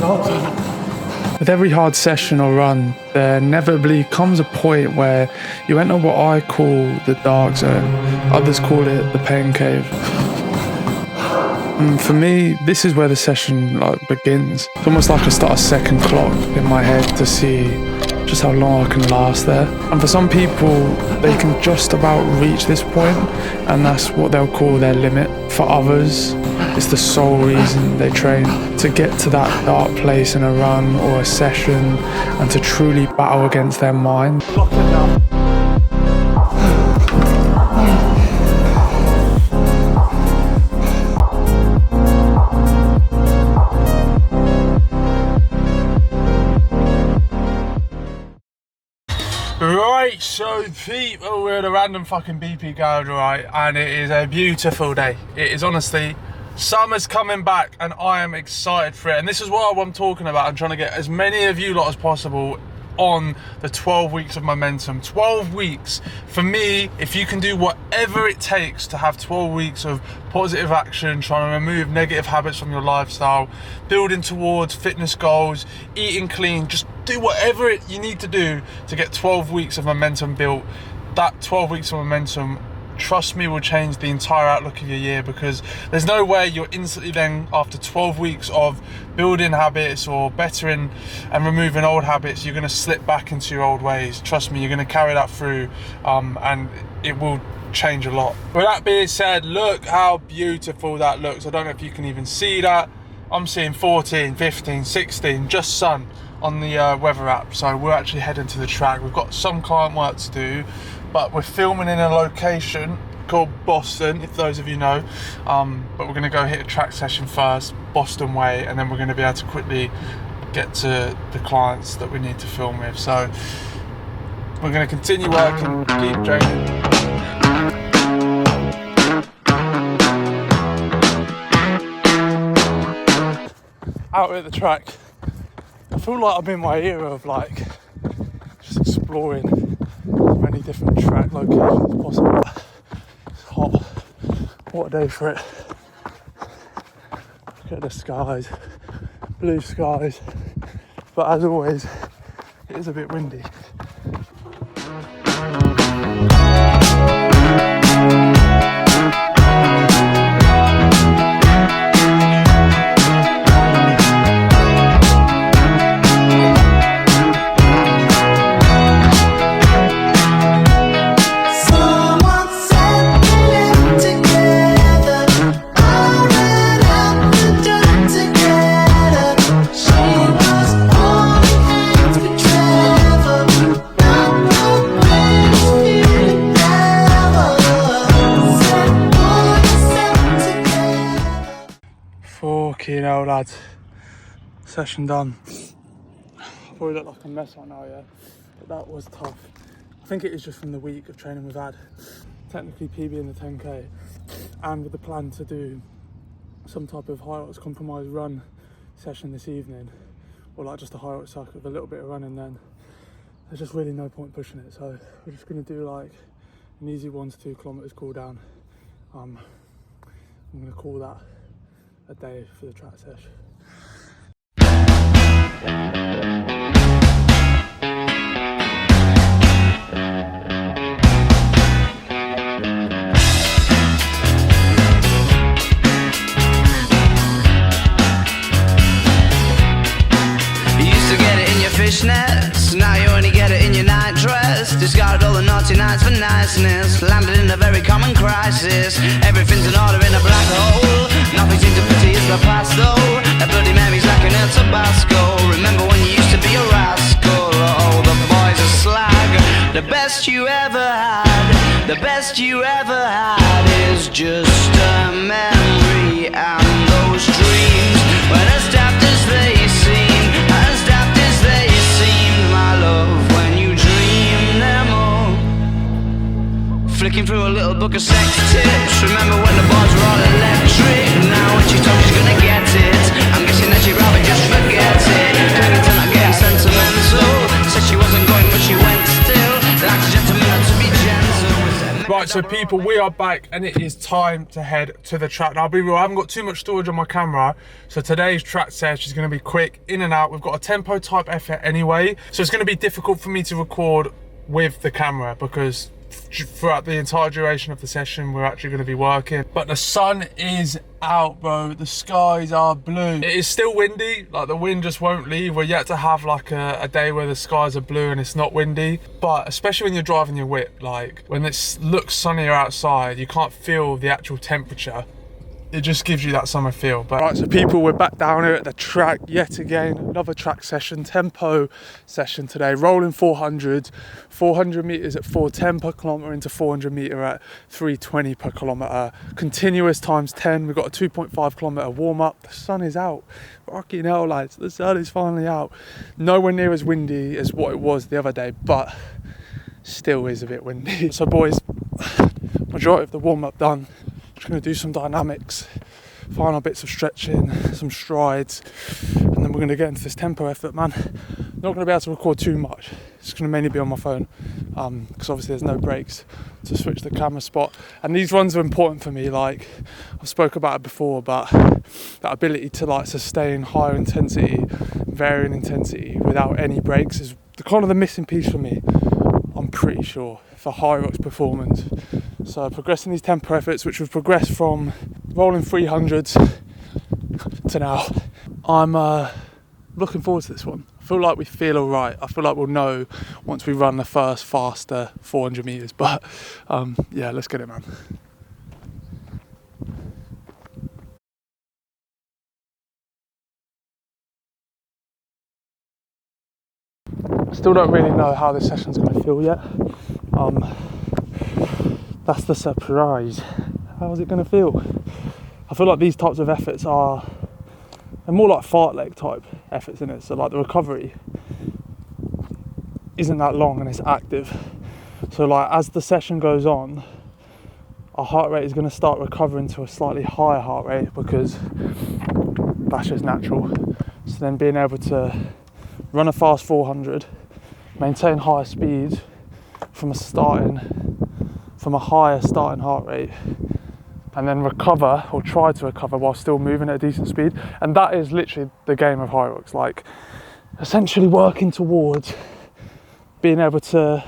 With every hard session or run, there inevitably comes a point where you enter what I call the dark zone. Others call it the pain cave. And for me, this is where the session begins. It's almost like I start a second clock in my head to see just how long I can last there. And for some people, they can just about reach this point, and that's what they'll call their limit. For others, it's the sole reason they train, to get to that dark place in a run or a session and to truly battle against their mind. Lock it down. Right, so people, we're at a random fucking BP garage, right, and it is a beautiful day. It is honestly, summer's coming back and I am excited for it. And this is what I'm talking about. I'm trying to get as many of you lot as possible on the 12 weeks of momentum. 12 weeks, for me, if you can do whatever it takes to have 12 weeks of positive action, trying to remove negative habits from your lifestyle, building towards fitness goals, eating clean, just do whatever you need to do to get 12 weeks of momentum built. That 12 weeks of momentum, trust me, will change the entire outlook of your year, because there's no way you're instantly then, after 12 weeks of building habits or bettering and removing old habits, you're going to slip back into your old ways. Trust me, you're going to carry that through, and it will change a lot. With that being said, look how beautiful that looks. I don't know if you can even see that. I'm seeing 14, 15, 16, just sun on the weather app. So we're actually heading to the track. We've got some client work to do, but we're filming in a location called Boston, if those of you know. But we're going to go hit a track session first, Boston way, and then we're going to be able to quickly get to the clients that we need to film with. So we're going to continue working, keep training. Out at the track, I feel like I'm in my era of like just exploring as many different track locations as possible. It's hot. What a day for it. Look at the skies, blue skies, but as always it is a bit windy. Fucking hell, lads. Session done. I probably look like a mess right now, yeah, but that was tough. I think it is just from the week of training we've had. Technically PB in the 10k, and with the plan to do some type of Hyrox compromise run session this evening, or like just a Hyrox circuit with a little bit of running, then there's just really no point pushing it. So we're just going to do like an easy 1 to 2 kilometers cool down. I'm going to call that a day for the track session. Fishnets, now you only get it in your night dress. Discarded all the naughty nights for niceness. Landed in a very common crisis. Everything's in order in a black hole. Nothing seems to pity is the past though. A Bloody Mary's like an El Tabasco. Remember when you used to be a rascal? Oh, the boys are slag. The best you ever had, the best you ever had is just a memory. And those dreams, when as daft as they seem, as daft as they seemed, my love, when you dream them all. Flicking through a little book of sex tips. Remember when the bars were all electric? Now when she told she's gonna get it, I'm guessing that she'd rather just forget it. Clinging to not getting sentimental. Said she wasn't going but she went still. Like a gentleman to be gentle. Right, so people, we are back and it is time to head to the track. Now, I'll be real, I haven't got too much storage on my camera, so today's track session is going to be quick, in and out. We've got a tempo type effort anyway, so it's going to be difficult for me to record with the camera because throughout the entire duration of the session we're actually going to be working. But the sun is out, bro. The skies are blue. It is still windy, like the wind just won't leave. We're yet to have like a day where the skies are blue and it's not windy, but especially when you're driving your whip, like when it looks sunnier outside, you can't feel the actual temperature. It just gives you that summer feel. But right, so people, we're back down here at the track yet again. Another track session, tempo session today. Rolling 400 meters at 410 per kilometer into 400 meter at 320 per kilometer. Continuous times 10. We've got a 2.5 kilometer warm up. The sun is out. Fucking hell, lads. The sun is finally out. Nowhere near as windy as what it was the other day, but still is a bit windy. So boys, majority of the warm up done. Just going to do some dynamics, final bits of stretching, some strides, and then we're going to get into this tempo effort, man. Not going to be able to record too much. It's going to mainly be on my phone because obviously there's no breaks to switch the camera spot. And these runs are important for me. Like I've spoke about it before, but that ability to like sustain higher intensity, varying intensity without any breaks is the kind of the missing piece for me, I'm pretty sure, for Hyrox performance. So progressing these tempo efforts, which we've progressed from rolling 300s to now. I'm looking forward to this one. I feel like we feel all right. I feel like we'll know once we run the first faster 400 meters. But yeah, let's get it, man. Still don't really know how this session's going to feel yet. That's the surprise. How's it going to feel? I feel like these types of efforts they're more like fartlek type efforts, in it. So like the recovery isn't that long and it's active. So like as the session goes on, our heart rate is going to start recovering to a slightly higher heart rate because that's just natural. So then being able to run a fast 400, maintain higher speed from a higher starting heart rate, and then recover or try to recover while still moving at a decent speed. And that is literally the game of Hyrox, like essentially working towards being able to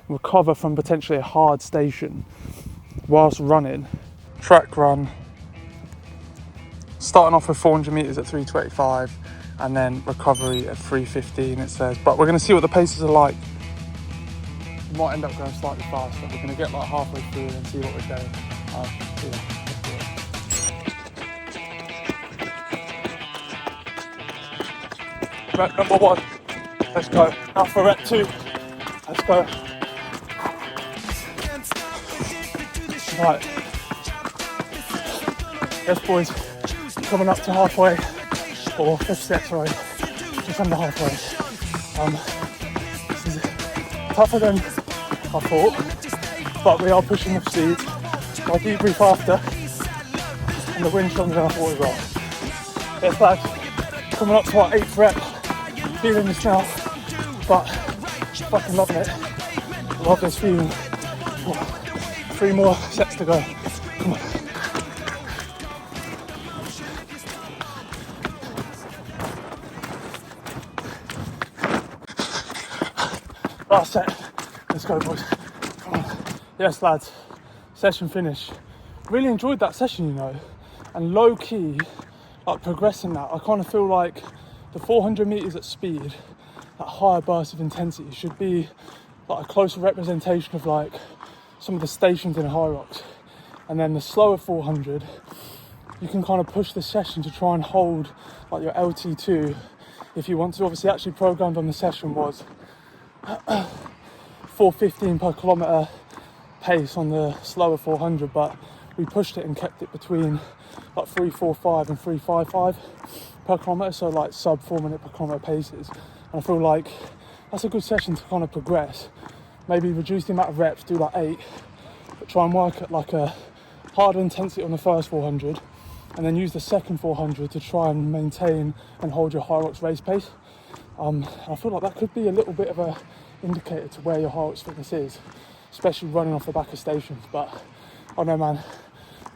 recover from potentially a hard station whilst running. Track run, starting off with 400 meters at 325 and then recovery at 315 it says, but we're going to see what the paces are like. We might end up going slightly faster. We're going to get like halfway through and see what we're going. Yeah, let's do it. Rep number 1. Let's go. Now for rep 2. Let's go. Right. Yes, boys. Coming up to halfway, or 5th set, sorry. Just under halfway. This is tougher than I thought, but we are pushing the speed. I debrief after, and the wind's stronger than I thought as well. Yes, lads, coming up to our 8th rep, feeling this now, but fucking loving it. Love this feeling. 3 more sets to go. Come on. Last set. Let's go, boys. Come on. Yes, lads. Session finished. Really enjoyed that session, you know. And low key, like progressing that, I kind of feel like the 400 meters at speed, that higher burst of intensity, should be like a closer representation of like some of the stations in Hyrox. And then the slower 400, you can kind of push the session to try and hold like your LT2 if you want to. Obviously, actually programmed on the session was 415 per kilometer pace on the slower 400, but we pushed it and kept it between like 345 and 355 per kilometer, so like sub 4 minute per kilometer paces. And I feel like that's a good session to kind of progress. Maybe reduce the amount of reps, do like 8, but try and work at like a harder intensity on the first 400, and then use the second 400 to try and maintain and hold your Hyrox race pace. I feel like that could be a little bit of a indicator to where your Hyrox fitness is. especially running off the back of stations. But oh no man,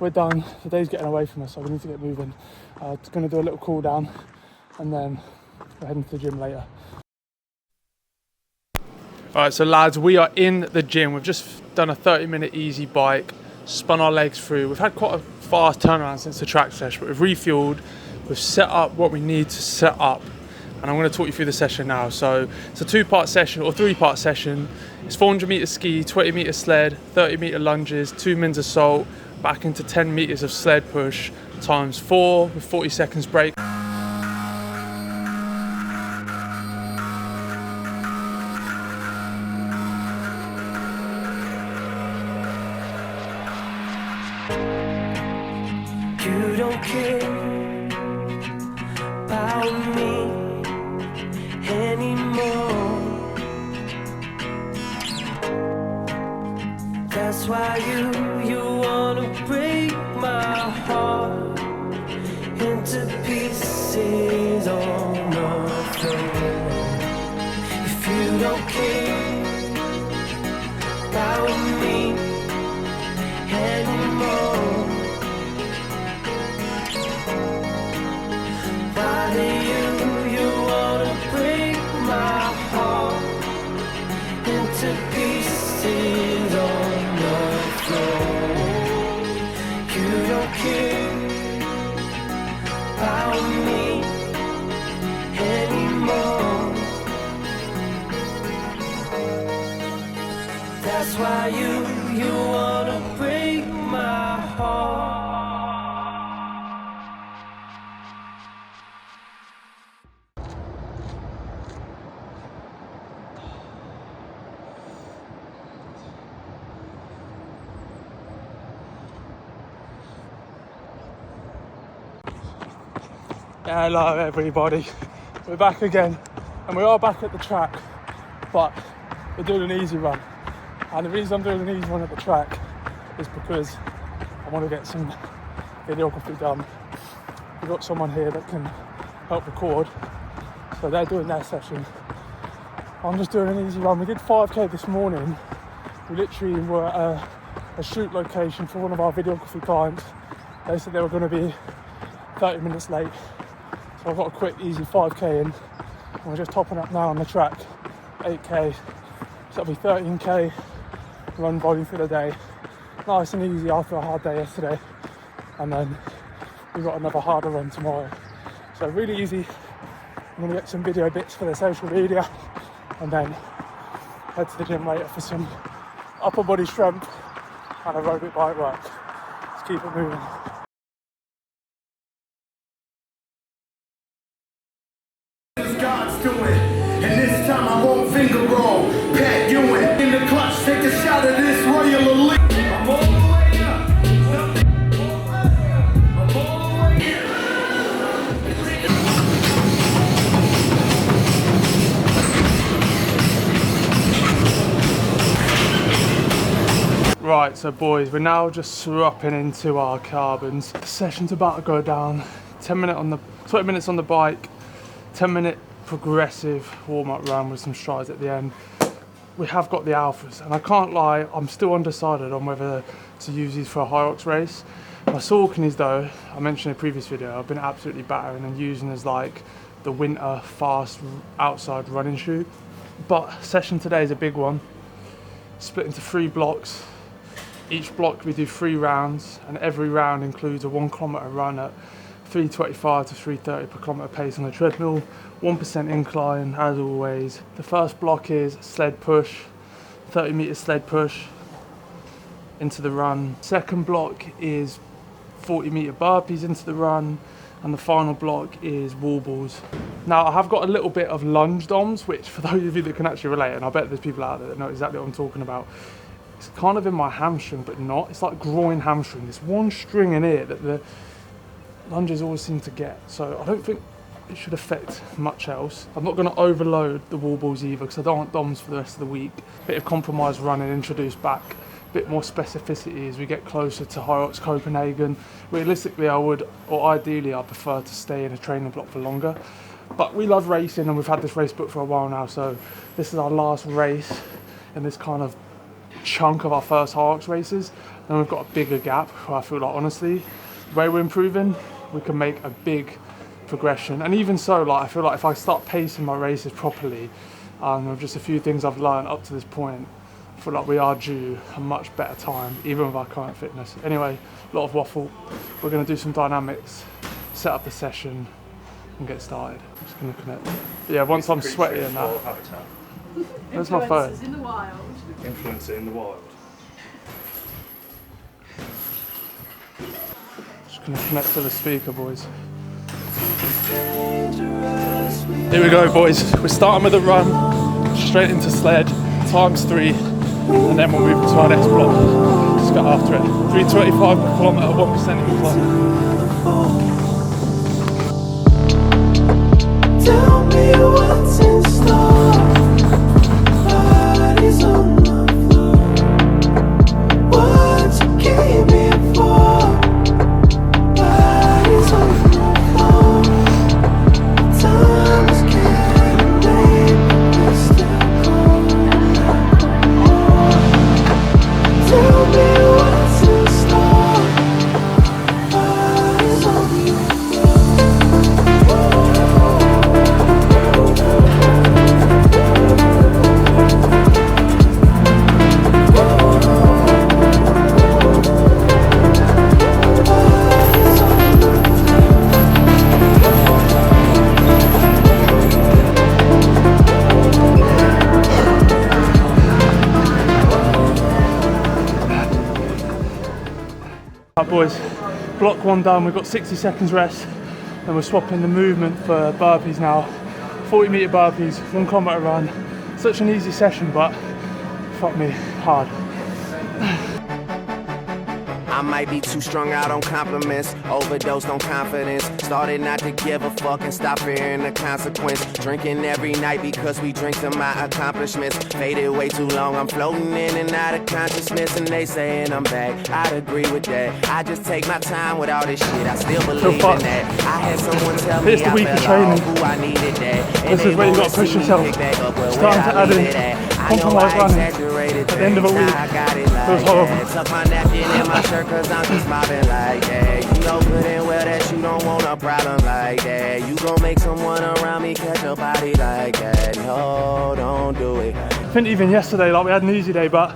we're done. The day's getting away from us, so we need to get moving. Just going to do a little cool down and then we're heading to the gym later. Alright, so lads, we are in the gym. We've just done a 30-minute easy bike, spun our legs through. We've had quite a fast turnaround since the track session, but we've refueled, we've set up what we need to set up, and I'm going to talk you through the session now. So it's a 2-part session or 3-part session. It's 400 meter ski, 20 meter sled, 30 meter lunges, 2 mins assault, back into 10 meters of sled push times 4 with 40 seconds break. You don't care about me anymore. That's why you wanna break my heart into pieces on the floor. If you don't care about me anymore, why do you wanna break my heart into pieces on the floor? You don't care about me anymore. That's why you wanna break my heart. Hello everybody, we're back again, and we are back at the track, but we're doing an easy run. And the reason I'm doing an easy one at the track is because I want to get some videography done. We've got someone here that can help record, so they're doing their session. I'm just doing an easy run. We did 5k this morning. We literally were at a shoot location for one of our videography clients. They said they were going to be 30 minutes late, so I've got a quick easy 5k in, and we're just topping up now on the track, 8k, so it'll be 13k run volume for the day. Nice and easy after a hard day yesterday, and then we've got another harder run tomorrow, so really easy. I'm going to get some video bits for the social media and then head to the gym later for some upper body strength and aerobic bike work. Let's keep it moving. God's doing, and this time I won't finger roll. Pat Ewing in the clutch, take a shot of this Royal Elite. I'm all the way up. I'm all the way up. Right, so boys, we're now just swapping into our carbons. The session's about to go down. 20 minutes on the bike, 10-minute progressive warm-up run with some strides at the end. We have got the alphas, and I can't lie, I'm still undecided on whether to use these for a Hyrox race. My Sauconys though, I mentioned in a previous video, I've been absolutely battering and using as like the winter fast outside running shoe. But session today is a big one, split into 3 blocks. Each block we do 3 rounds, and every round includes a 1 kilometre run at 325 to 330 per kilometre pace on the treadmill, 1% incline as always. The first block is sled push, 30 metre sled push into the run. Second block is 40 metre burpees into the run, and the final block is wall balls. Now I have got a little bit of lunge DOMs, which for those of you that can actually relate, and I bet there's people out there that know exactly what I'm talking about, it's kind of in my hamstring but not, it's like groin hamstring, this one string in here that the lunges always seem to get, so I don't think it should affect much else. I'm not going to overload the wall balls either because I don't want DOMs for the rest of the week. Bit of compromise running introduced back, bit more specificity as we get closer to Hyrox Copenhagen. Realistically I would, or ideally I prefer to stay in a training block for longer, but we love racing and we've had this race booked for a while now, so this is our last race in this kind of chunk of our first Hyrox races, then we've got a bigger gap where I feel like, honestly, the way we're improving, we can make a big progression. And even so, like, I feel like if I start pacing my races properly, with just a few things I've learned up to this point, I feel like we are due a much better time, even with our current fitness. Anyway, a lot of waffle. We're going to do some dynamics, set up the session, and get started. I'm just going to connect. But yeah, once I'm sweaty and that. Where's my phone? In the wild. Influencer in the wild. Just going to connect to the speaker, boys. Here we go, boys. We're starting with a run, straight into sled, ×3, and then we'll move to our next block. Let's get after it. 325 per kilometre, 1% incline. Tell me what's in store. Bodies on the floor. What you came here for? Bodies on the floor. Time is getting late, but we're still cold. Tell me what's in store. Bodies on the Right, boys, block 1 done. We've got 60 seconds rest, and we're swapping the movement for burpees now. 40-metre burpees, 1 kilometre run. Such an easy session, but fuck me, hard. I might be too strung out on compliments, overdosed on confidence. Started not to give a fuck and stop fearing the consequence. Drinking every night because we drink to my accomplishments. Faded way too long, I'm floating in and out of consciousness, and they saying I'm back. I'd agree with that. I just take my time with all this shit. I still believe in that. I had someone tell me Here's the I week of fell off, training. who I needed that. This is where you got to push yourself. Starting to add in compromise running at the end of a week. Feels horrible. Tuck my napkin in my shirt cause I'm just mobbing like that. You know good and well that you don't want a problem like that. You gon' make someone around me catch a body like that. No, don't do it. I think even yesterday, like, we had an easy day, but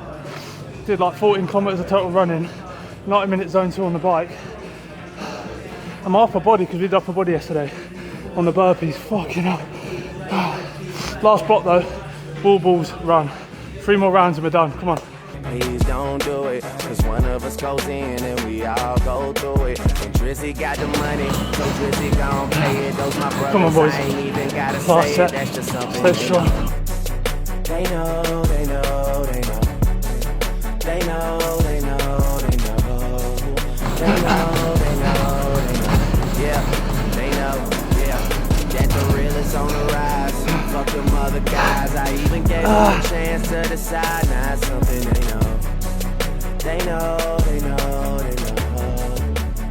did like 14 kilometres of total running, 90-minute zone 2 on the bike. And my upper body, because we did upper body yesterday on the burpees, fucking hell. Last block though, wall balls, run. 3 more rounds and we're done, come on. Please don't do it, cause one of us goes in and we all go through it. And Drizzy got the money, so Drizzy gon' pay it. Those my brothers, Come on, boys. I ain't even gotta Last say set. it, that's just something Stay you strong. know. They know, they know, they know. They know, they know, they know. They know, they know, they know. Yeah, they know, yeah. That the real is on the rise. Fuck them other guys, I even gave them a chance to decide. Now it's something they know. They know, they know, they know.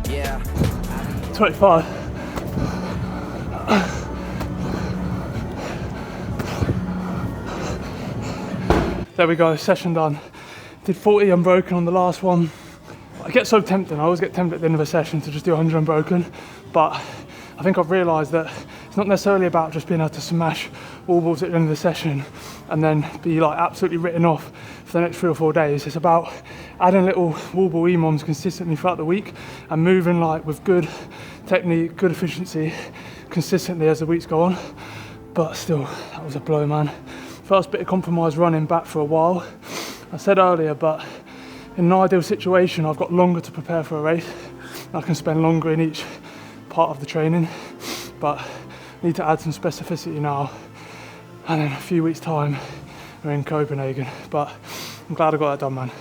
Yeah. 25. There we go, session done. Did 40 unbroken on the last one. I get so tempted, I always get tempted at the end of a session to just do 100 unbroken, but I think I've realised that it's not necessarily about just being able to smash wall balls at the end of the session and then be like absolutely written off for the next 3 or 4 days. It's about adding little wall ball EMOMs consistently throughout the week and moving like with good technique, good efficiency, consistently as the weeks go on. But still, that was a blow, man. First bit of compromise running back for a while. I said earlier, but in an ideal situation, I've got longer to prepare for a race. I can spend longer in each part of the training, but I need to add some specificity now. And in a few weeks' time, we're in Copenhagen. But I'm glad I got that done, man.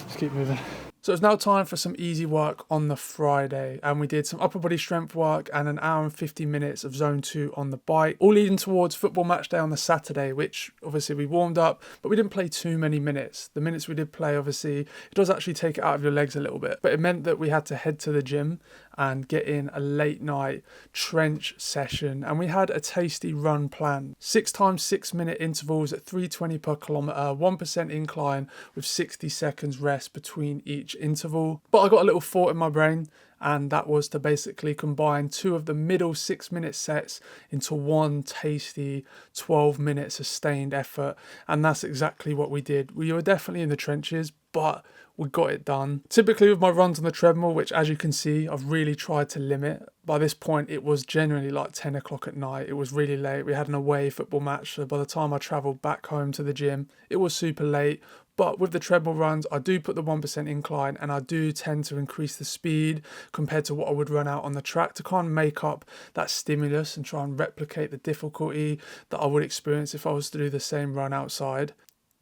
Let's keep moving. So it's now time for some easy work on the Friday, and we did some upper body strength work and an hour and 50 minutes of zone 2 on the bike, all leading towards football match day on the Saturday, which obviously we warmed up, but we didn't play too many minutes. The minutes we did play, obviously, it does actually take it out of your legs a little bit, but it meant that we had to head to the gym and get in a late night trench session, and we had a tasty run planned. 6 times 6 minute intervals at 320 per kilometre, 1% incline with 60 seconds rest between each interval. But I got a little thought in my brain, and that was to basically combine 2 of the middle 6-minute sets into one tasty 12-minute sustained effort, and that's exactly what we did. We were definitely in the trenches, but we got it done. Typically with my runs on the treadmill, which as you can see, I've really tried to limit. By this point, it was generally like 10 o'clock at night. It was really late. We had an away football match, so by the time I travelled back home to the gym, it was super late. But with the treadmill runs, I do put the 1% incline, and I do tend to increase the speed compared to what I would run out on the track to kind of make up that stimulus and try and replicate the difficulty that I would experience if I was to do the same run outside.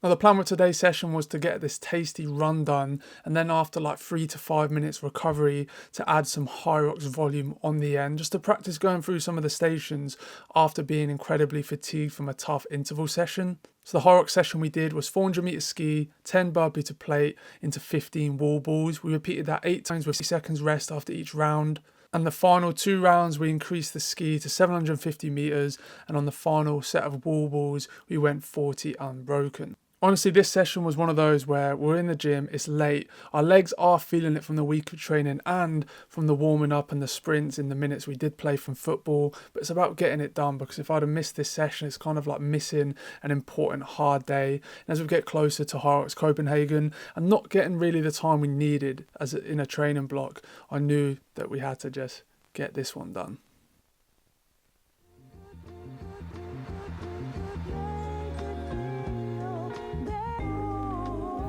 Now the plan with today's session was to get this tasty run done, and then after like 3 to 5 minutes recovery to add some Hyrox volume on the end, just to practice going through some of the stations after being incredibly fatigued from a tough interval session. So the Hyrox session we did was 400 meter ski, 10 burpee to plate into 15 wall balls. We repeated that 8 times with 60 seconds rest after each round. And the final 2 rounds, we increased the ski to 750 meters, and on the final set of wall balls, we went 40 unbroken. Honestly, this session was one of those where we're in the gym, it's late, our legs are feeling it from the week of training and from the warming up and the sprints in the minutes we did play from football, but it's about getting it done, because if I'd have missed this session, it's kind of like missing an important hard day. And as we get closer to Hyrox Copenhagen and not getting really the time we needed as in a training block, I knew that we had to just get this one done.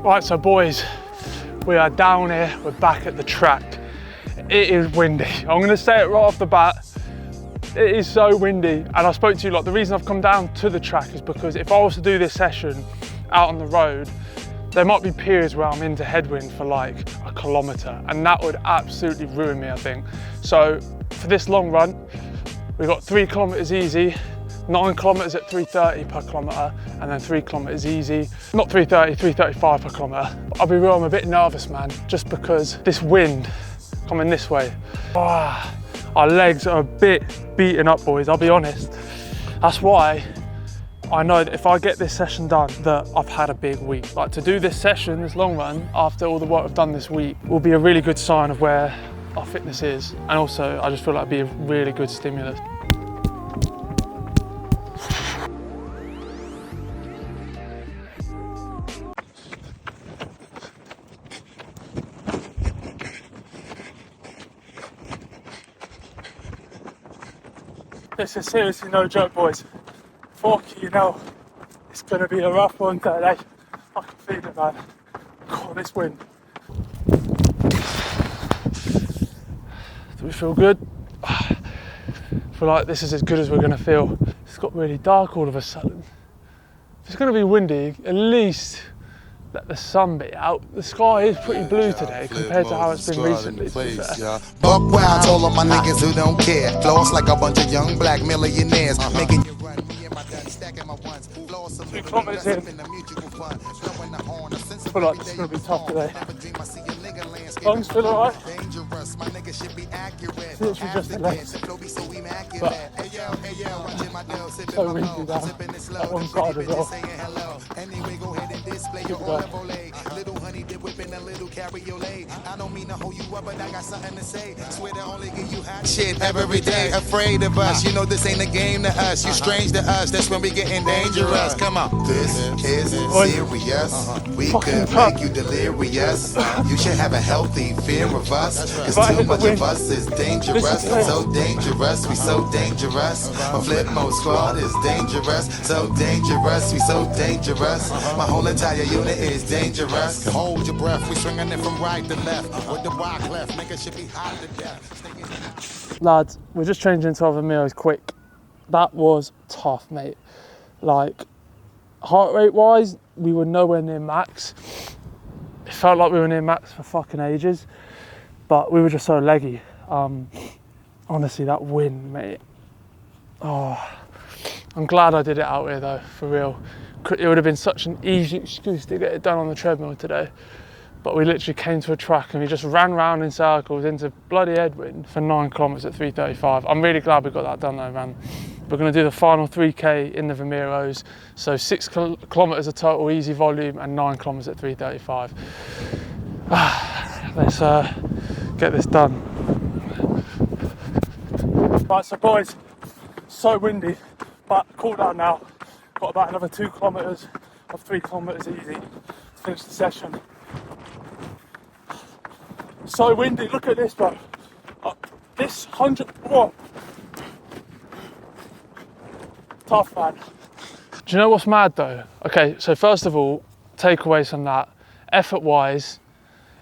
Right, so boys, we are down here, we're back at the track. It is windy. I'm gonna say it right off the bat. It is so windy, and I spoke to you, like the reason I've come down to the track is because if I was to do this session out on the road, there might be periods where I'm into headwind for like a kilometre, and that would absolutely ruin me, I think. So for this long run, we've got 3 kilometres easy, 9 kilometres at 3:30 per kilometre, and then 3 kilometres easy. Not 3:30, 3:35 per kilometre. I'll be real, I'm a bit nervous, man, just because this wind coming this way. Our legs are a bit beaten up, boys, I'll be honest. That's why I know that if I get this session done, that I've had a big week. Like to do this session, this long run, after all the work I've done this week, will be a really good sign of where our fitness is. And also, I just feel like it'd be a really good stimulus. This is seriously no joke, boys. You know, it's gonna be a rough one today. I can feel it, man. God, this wind. Do we feel good? I feel like this is as good as we're gonna feel. It's got really dark all of a sudden. If it's gonna be windy, at least let the sun be out. The sky is pretty blue today compared to how it's been recently, to be fair. Buck wild, told all my niggas who don't care. Floss like a bunch of young black millionaires. Making you run, me and my dad stacking my ones. 2 kilometres in. I feel like this is going to be tough today. Lungs feel alright. It's literally just the legs. But so windy down that one side as well. Keep going. Little honey dip whipping a little cabriolet. I don't mean to hold you up, but I got something to say. Swear to only give you hot shit every day. Afraid of us, you know this ain't a game to us. You strange to us, that's when we getting dangerous. Come on. This is serious. We could make you delirious. You should have a healthy fear of us. Cause too much of us is dangerous. So dangerous, we so dangerous. My flip mode squad is dangerous. So dangerous, we so dangerous. My whole entire unit is dangerous. Hold your breath, we swinging it from right to left. With the wide cleft, niggas should be hot to death. Lads, we're just changing into other meals quick. That was tough, mate. Like, heart rate wise, we were nowhere near max. it felt like we were near max for fucking ages, but we were just so leggy. Honestly, that wind, mate. Oh, I'm glad I did it out here though, for real. It would have been such an easy excuse to get it done on the treadmill today. But we literally came to a track and we just ran round in circles into bloody headwind for 9 kilometers at 3:35. I'm really glad we got that done though, man. We're gonna do the final 3K in the Vimiros. So 6 kilometers of total easy volume and 9 kilometers at 3:35. Let's get this done. Right, so boys, so windy, but cool down now. Got about another 2 kilometers of 3 kilometers easy to finish the session. So windy, look at this, bro. This 100, whoa. Tough, man. Do you know what's mad though? Okay, so first of all, takeaways from that, effort-wise,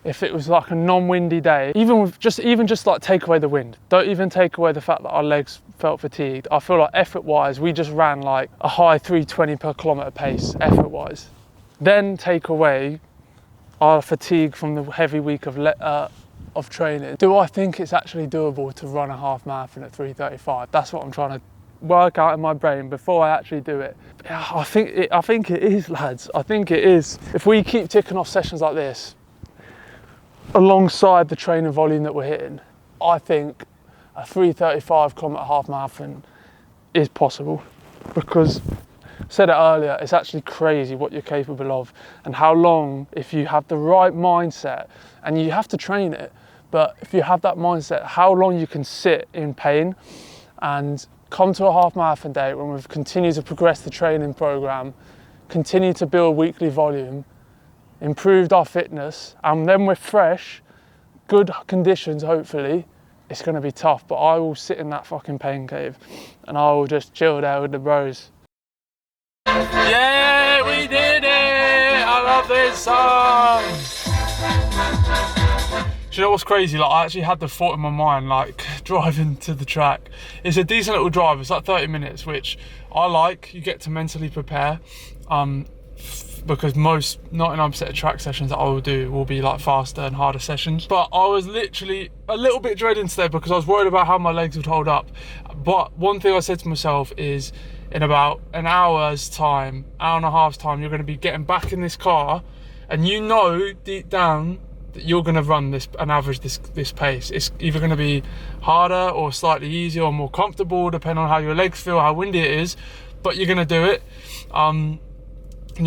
if it was like a non-windy day, even just like take away the wind, don't even take away the fact that our legs felt fatigued. I feel like effort-wise, we just ran like a high 320 per kilometer pace, effort-wise. Then take away our fatigue from the heavy week of training. Do I think it's actually doable to run a half marathon at 3:35? That's what I'm trying to work out in my brain before I actually do it. Yeah, I think it is, lads. I think it is. If we keep ticking off sessions like this, alongside the training volume that we're hitting, I think a 3:35 kilometer half marathon is possible, because I said it earlier, it's actually crazy what you're capable of and how long, if you have the right mindset, and you have to train it, but if you have that mindset, how long you can sit in pain and come to a half marathon day when we've continued to progress the training program, continue to build weekly volume, improved our fitness, and then we're fresh, good conditions hopefully. It's going to be tough, but I will sit in that fucking pain cave and I will just chill there with the bros. Yeah, we did it! I love this song! Do you know what's crazy? Like, I actually had the thought in my mind, like, driving to the track. It's a decent little drive, it's like 30 minutes, which I like. You get to mentally prepare. Because most 99% of track sessions that I will do will be like faster and harder sessions. But I was literally a little bit dreading today because I was worried about how my legs would hold up. But one thing I said to myself is, in about an hour's time, hour and a half's time, you're going to be getting back in this car, and you know deep down that you're going to run this and average this pace. It's either going to be harder or slightly easier or more comfortable, depending on how your legs feel, how windy it is, but you're going to do it. And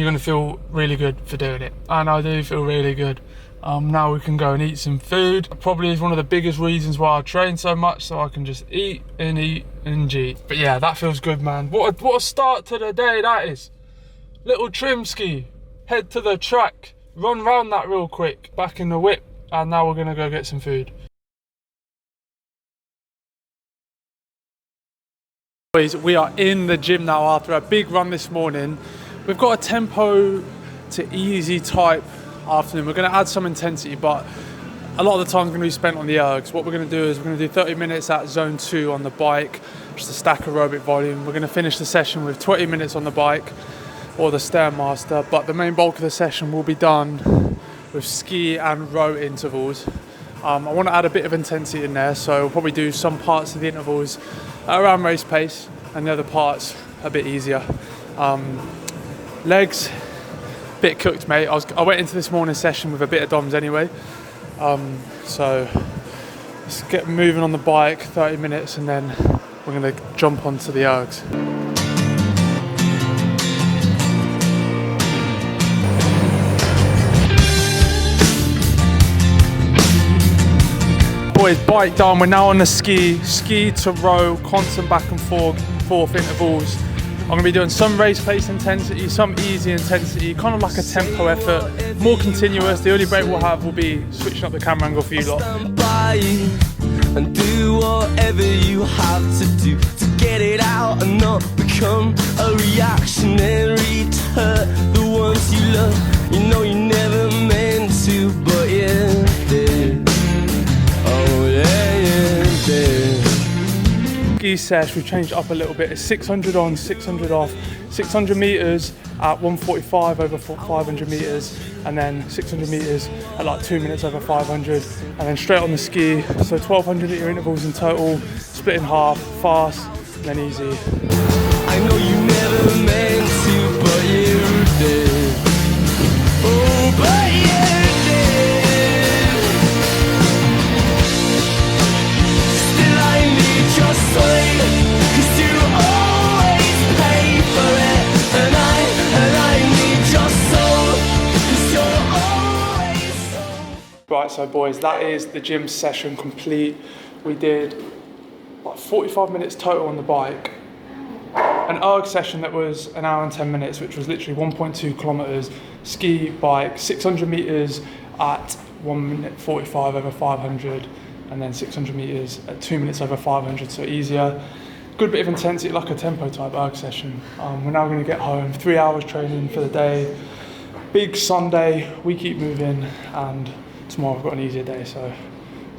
you're going to feel really good for doing it. And I do feel really good. Now we can go and eat some food. Probably is one of the biggest reasons why I train so much, so I can just eat and eat and eat. But yeah, that feels good, man. What a start to the day that is. Little trim ski, head to the track, run round that real quick, back in the whip, and now we're going to go get some food. Boys, we are in the gym now after a big run this morning. We've got a tempo to easy type afternoon. We're going to add some intensity, but a lot of the time is going to be spent on the ergs. What we're going to do is we're going to do 30 minutes at zone 2 on the bike, just a stack aerobic volume. We're going to finish the session with 20 minutes on the bike or the Stairmaster, but the main bulk of the session will be done with ski and row intervals. I want to add a bit of intensity in there, so we'll probably do some parts of the intervals around race pace and the other parts a bit easier. Legs, bit cooked, mate. I went into this morning's session with a bit of DOMs anyway. So let's get moving on the bike, 30 minutes, and then we're going to jump onto the ergs. Boys, bike done. We're now on the ski to row, constant back and forth intervals. I'm going to be doing some race pace intensity, some easy intensity, kind of like a tempo effort, more continuous. The only break we'll have will be switching up the camera angle for you lot. And do whatever you have to do to get it out and not become a reactionary to hurt the ones you love. You know you never meant to, but yeah, did. Oh yeah, yeah, did. ski sesh, we've changed it up a little bit. It's 600 on, 600 off, 600 meters at 1:45 over 500 meters, and then 600 meters at like 2 minutes over 500, and then straight on the ski. So 1200 meter intervals in total, split in half, fast, and then easy. I know you never meant to, but you did. Oh, but you did. Still I need your sign, 'cause you always pay for it. And I need your soul, 'cause you're always so. Right, so boys, that is the gym session complete. We did like 45 minutes total on the bike. An erg session that was an hour and 10 minutes, which was literally 1.2 kilometers, ski, bike, 600 meters at 1:45 over 500, and then 600 meters at 2 minutes over 500, so easier. Good bit of intensity, like a tempo type erg session. We're now gonna get home, 3 hours training for the day. Big Sunday, we keep moving, and tomorrow I've got an easier day, so